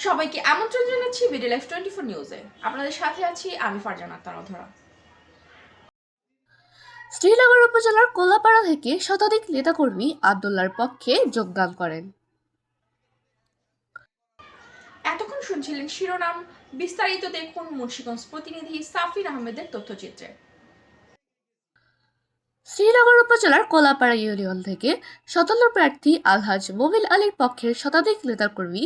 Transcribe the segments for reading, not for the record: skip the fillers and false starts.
সবাইকে আমন্ত্রণ জানাচ্ছি বিডি লাইভ 24 নিউজে। আপনাদের সাথে আছি আমি ফারজানা আক্তার অধরা। শ্রীনগর উপজেলার কোলাপাড়া থেকে শতাধিক নেতাকর্মী আব্দুল্লাহর পক্ষে যোগদান করেন। এতক্ষণ শুনছিলেন শিরোনাম, বিস্তারিত দেখুন মুন্সিগঞ্জ প্রতিনিধি সাফির আহমেদের তথ্যচিত্রে। শ্রীনগর উপজেলার কোলাপাড়া ইউনিয়ন থেকে স্বতন্ত্র প্রার্থী আলহাজ মোবিল আলীর পক্ষের শতাধিক নেতাকর্মী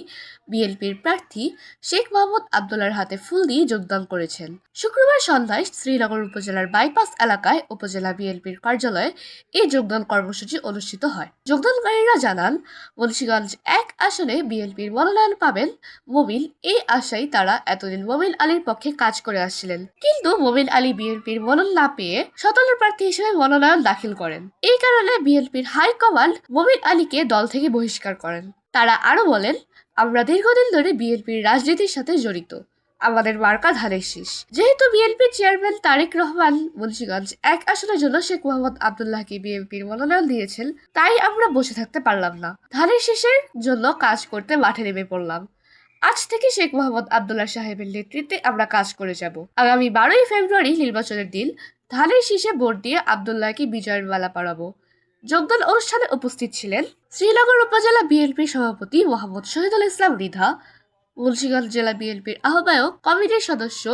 বিএনপির প্রার্থী শেখ মোহাম্মদ আব্দুল্লাহর হাতে ফুল দিয়ে যোগদান করেছেন। শুক্রবার সন্ধ্যায় শ্রীনগর উপজেলার বাইপাস এলাকায় উপজেলা বিএনপির কার্যালয়ে এই যোগদান কর্মসূচি অনুষ্ঠিত হয়। যোগদানকারীরা জানান, মুন্সিগঞ্জ ১ আসনে বিএনপির মনোনয়ন পাবেন মোবিল। এই আশায় তারা এতদিন মোবিল আলীর পক্ষে কাজ করে আসছিলেন, কিন্তু মোবিল আলী বিএনপির মনোনয়ন না পেয়ে স্বতন্ত্র প্রার্থী হিসেবে মনোনয়ন দাখিল করেন। এই কারণে বিএনপির হাইকমান্ড মোবিল আলীকে দল থেকে বহিষ্কার করেন। তারা আরো বলেন, আমরা দীর্ঘদিন ধরে বিএনপির রাজনীতির সাথে জড়িত, আমাদের মার্কা ধানের শীষ। যেহেতু বিএনপির চেয়ারম্যান তারেক রহমান মুন্সিগঞ্জ ১ আসনের জন্য শেখ মোহাম্মদ আব্দুল্লাহকে বিএনপির মনোনয়ন দিয়েছেন, তাই আমরা বসে থাকতে পারলাম না, ধানের শীষের জন্য কাজ করতে মাঠে নেমে পড়লাম। আজ থেকে শেখ মোহাম্মদ আব্দুল্লাহ সাহেবের নেতৃত্বে আমরা কাজ করে যাব। আগামী 12ই ফেব্রুয়ারি নির্বাচনের দিন ধানের শীষে ভোট দিয়ে আব্দুল্লাহকে বিজয়ের মালা পরাবো। যোগদান অনুষ্ঠানে উপস্থিত ছিলেন শ্রীনগর উপজেলা বিএনপির সভাপতি মোহাম্মদ শহীদুল ইসলাম রিধা, মুন্সিগঞ্জ জেলা বিএনপির আহ্বায়ক কমিটির সদস্য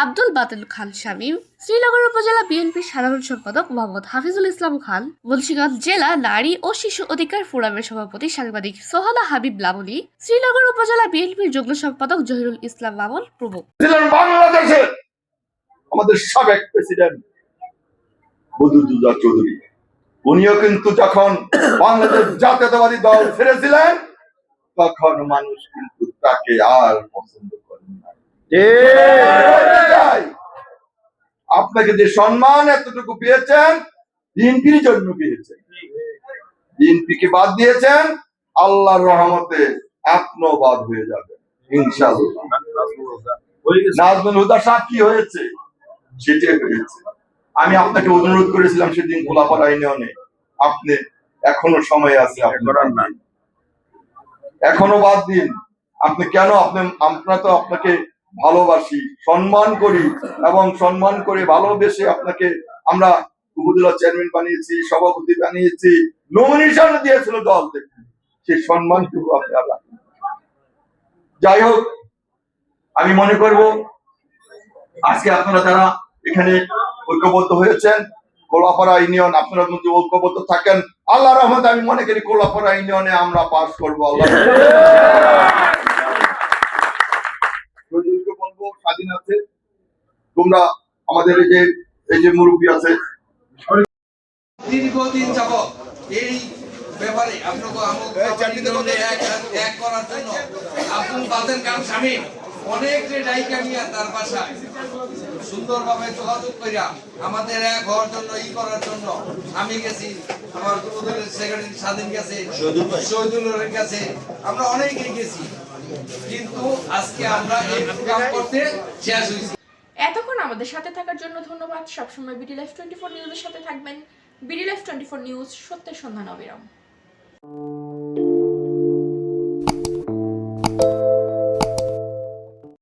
আব্দুল বাতেন খান শামীম, শ্রীনগর উপজেলা বিএনপির সাধারণ সম্পাদক মোহাম্মদ হাফিজুল ইসলাম খান, মুন্সিগঞ্জ জেলা নারী ও শিশু অধিকার ফোরামের সভাপতি সাংবাদিক সোহানা হাবিব লাবনী, শ্রীনগর উপজেলা বিএনপির যুগ্ম সম্পাদক জহিরুল ইসলাম মামুন প্রমুখ। বাংলাদেশের আমাদের সাবেক প্রেসিডেন্ট বদরুদ্দোজা চৌধুরী, উনিও কিন্তু যখন বাংলাদেশ জাতীয়তাবাদী দল ছেড়েছিলেন তখন মানুষ কিন্তু তাকে আর পছন্দ করেন না। আপনাকে যে সম্মান এতটুকু পেয়েছেন বিএনপির জন্য পেয়েছেন, বিএনপিকে বাদ দিয়েছেন, আল্লাহর রহমতে আপনিও বাদ হয়ে যাবেন ইনশাআল্লাহ। নাজমুল হুদা সাক্ষী হয়েছে, সেটাই হয়েছে। আমি আপনাকে অনুরোধ করেছিলাম সেদিন কোলাপাড়া ইউনিয়নে, আপনি এখনো সময় আছে, এখনো বাদ দিন। আপনি কেন? আমরা তো আপনাকে ভালোবাসি, সম্মান করি, এবং সম্মান করে ভালোবেসে আপনাকে আমরা উপজেলা চেয়ারম্যান বানিয়েছি, সভাপতি বানিয়েছি, নমিনেশন দিয়েছিল দল থেকে, সেই সম্মানটুকু আপনারা। যাই হোক, আমি মনে করব আজকে আপনারা যারা এখানে ঐক্যবদ্ধ হয়েছেন, কোলাপাড়া ইউনিয়ন, আপনারা যদি ঐক্যবদ্ধ থাকেন, আল্লাহর রহমতে আমি মনে করি কোলাপাড়া ইউনিয়নে আমরা পাস করবো। আল্লাহ বলবো, স্বাধীন আছে, তোমরা আমাদের এই যে মুরব্বী আছে, দীর্ঘদিন যাবত এই ব্যাপারে আপনাকে এক করার জন্য আব্দুল বাতেন খান শামীম অনেক ডাইকা নিয়ে তার বাসায় সুন্দরভাবে যোগাযোগ করিয়া আমাদের এক হওয়ার জন্য করার জন্য আমি গেছি, আমার সেক্রেটারি স্বাধীন গেছে, শহীদুলের কাছে, আমরা অনেকেই গেছি, কিন্তু আজকে আমরা এই প্রোগ্রাম করতে শেষ হয়েছি। এতক্ষণ আমাদের সাথে থাকার জন্য ধন্যবাদ। সবসময় বিডি লাইভ 24 নিউজের সাথে থাকবেন। বিডি লাইভ 24 নিউজ, সত্যের সন্ধান অবিরাম।